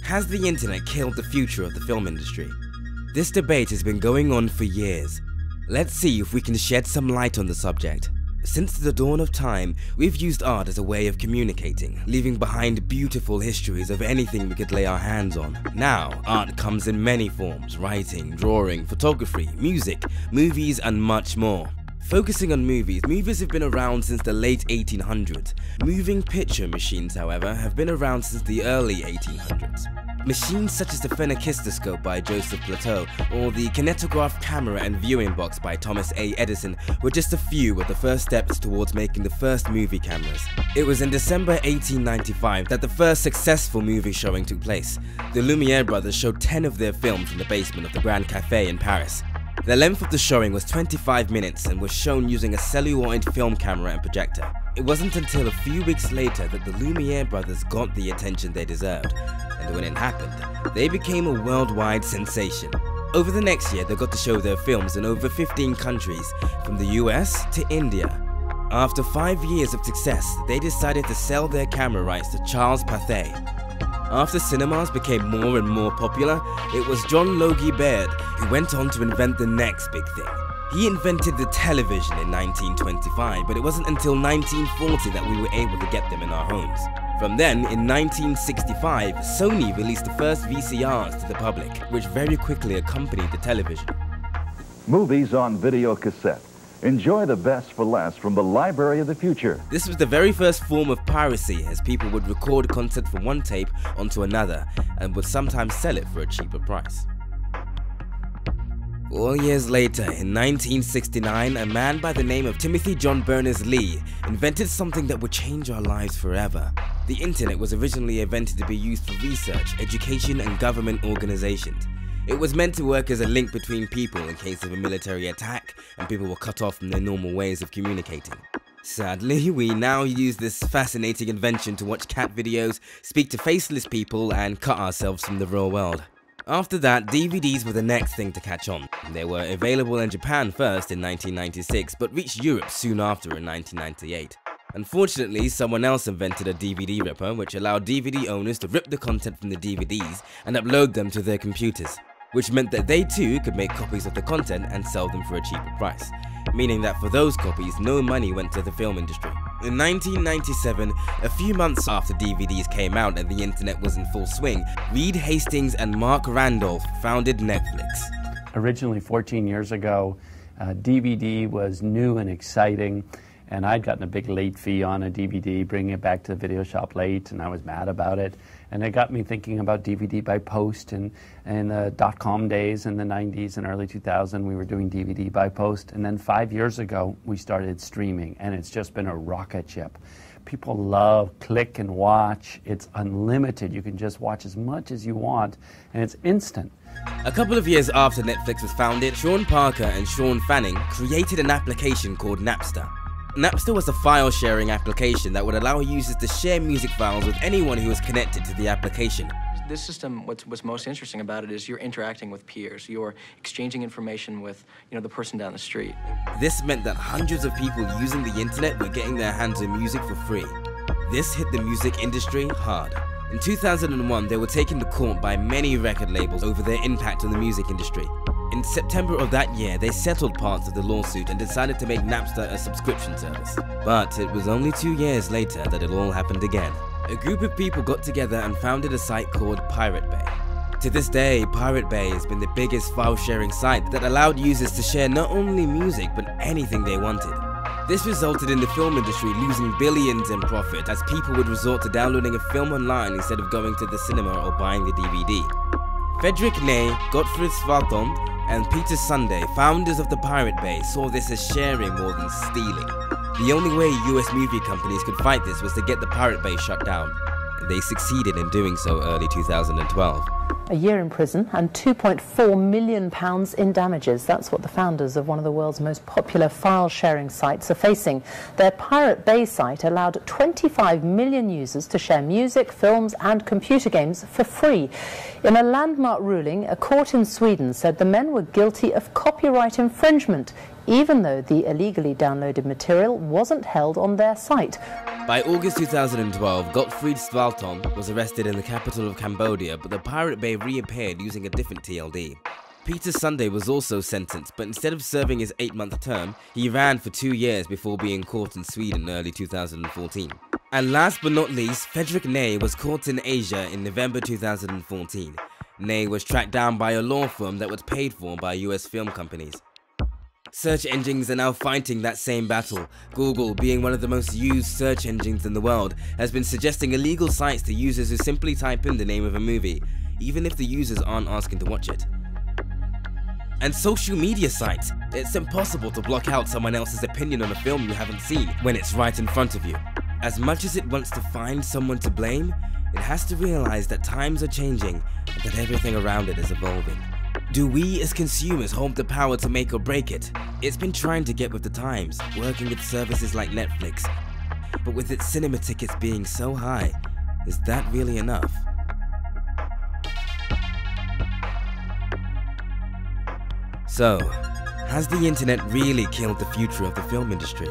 Has the internet killed the future of the film industry? This debate has been going on for years. Let's see if we can shed some light on the subject. Since the dawn of time, we've used art as a way of communicating, leaving behind beautiful histories of anything we could lay our hands on. Now, art comes in many forms: writing, drawing, photography, music, movies, and much more. Focusing on movies, movies have been around since the late 1800s. Moving picture machines, however, have been around since the early 1800s. Machines such as the phenakistoscope by Joseph Plateau or the kinetograph camera and viewing box by Thomas A. Edison were just a few of the first steps towards making the first movie cameras. It was in December 1895 that the first successful movie showing took place. The Lumiere brothers showed 10 of their films in the basement of the Grand Café in Paris. The length of the showing was 25 minutes and was shown using a celluloid film camera and projector. It wasn't until a few weeks later that the Lumiere brothers got the attention they deserved, and when it happened, they became a worldwide sensation. Over the next year, they got to show their films in over 15 countries, from the US to India. After 5 years of success, they decided to sell their camera rights to Charles Pathé. After cinemas became more and more popular, it was John Logie Baird who went on to invent the next big thing. He invented the television in 1925, but it wasn't until 1940 that we were able to get them in our homes. From then, in 1965, Sony released the first VCRs to the public, which very quickly accompanied the television. Movies on video cassette. Enjoy the best for less from the library of the future. This was the very first form of piracy, as people would record content from one tape onto another and would sometimes sell it for a cheaper price. 4 years later, in 1969, a man by the name of Timothy John Berners-Lee invented something that would change our lives forever. The internet was originally invented to be used for research, education, and government organizations. It was meant to work as a link between people in case of a military attack and people were cut off from their normal ways of communicating. Sadly, we now use this fascinating invention to watch cat videos, speak to faceless people, and cut ourselves from the real world. After that, DVDs were the next thing to catch on. They were available in Japan first in 1996, but reached Europe soon after in 1998. Unfortunately, someone else invented a DVD ripper, which allowed DVD owners to rip the content from the DVDs and upload them to their computers, which meant that they too could make copies of the content and sell them for a cheaper price, meaning that for those copies, no money went to the film industry. In 1997, a few months after DVDs came out and the internet was in full swing, Reed Hastings and Mark Randolph founded Netflix. Originally 14 years ago, DVD was new and exciting, and I'd gotten a big late fee on a DVD, bringing it back to the video shop late, and I was mad about it. And it got me thinking about DVD by post, and the dot-com days in the 90s and early 2000, we were doing DVD by post. And then 5 years ago, we started streaming, and it's just been a rocket ship. People love click and watch. It's unlimited. You can just watch as much as you want, and it's instant. A couple of years after Netflix was founded, Sean Parker and Sean Fanning created an application called Napster. Napster was a file-sharing application that would allow users to share music files with anyone who was connected to the application. This system, what's most interesting about it is you're interacting with peers. You're exchanging information with, the person down the street. This meant that hundreds of people using the internet were getting their hands on music for free. This hit the music industry hard. In 2001, they were taken to court by many record labels over their impact on the music industry. In September of that year, they settled parts of the lawsuit and decided to make Napster a subscription service. But it was only 2 years later that it all happened again. A group of people got together and founded a site called Pirate Bay. To this day, Pirate Bay has been the biggest file-sharing site that allowed users to share not only music, but anything they wanted. This resulted in the film industry losing billions in profit as people would resort to downloading a film online instead of going to the cinema or buying the DVD. Frederick Ney, Gottfried Svartholm, and Peter Sunday, founders of the Pirate Bay, saw this as sharing more than stealing. The only way US movie companies could fight this was to get the Pirate Bay shut down, and they succeeded in doing so early 2012. A year in prison and £2.4 million in damages. That's what the founders of one of the world's most popular file-sharing sites are facing. Their Pirate Bay site allowed 25 million users to share music, films and computer games for free. In a landmark ruling, a court in Sweden said the men were guilty of copyright infringement, even though the illegally downloaded material wasn't held on their site. By August 2012, Gottfried Svalton was arrested in the capital of Cambodia, but the Pirate Bay reappeared using a different TLD. Peter Sunday was also sentenced, but instead of serving his 8-month term, he ran for 2 years before being caught in Sweden early 2014. And last but not least, Fredrik Ney was caught in Asia in November 2014. Ney was tracked down by a law firm that was paid for by US film companies. Search engines are now fighting that same battle. Google, being one of the most used search engines in the world, has been suggesting illegal sites to users who simply type in the name of a movie, even if the users aren't asking to watch it. And social media sites. It's impossible to block out someone else's opinion on a film you haven't seen when it's right in front of you. As much as it wants to find someone to blame, it has to realize that times are changing and that everything around it is evolving. Do we as consumers hold the power to make or break it? It's been trying to get with the times, working with services like Netflix. But with its cinema tickets being so high, is that really enough? So, has the internet really killed the future of the film industry?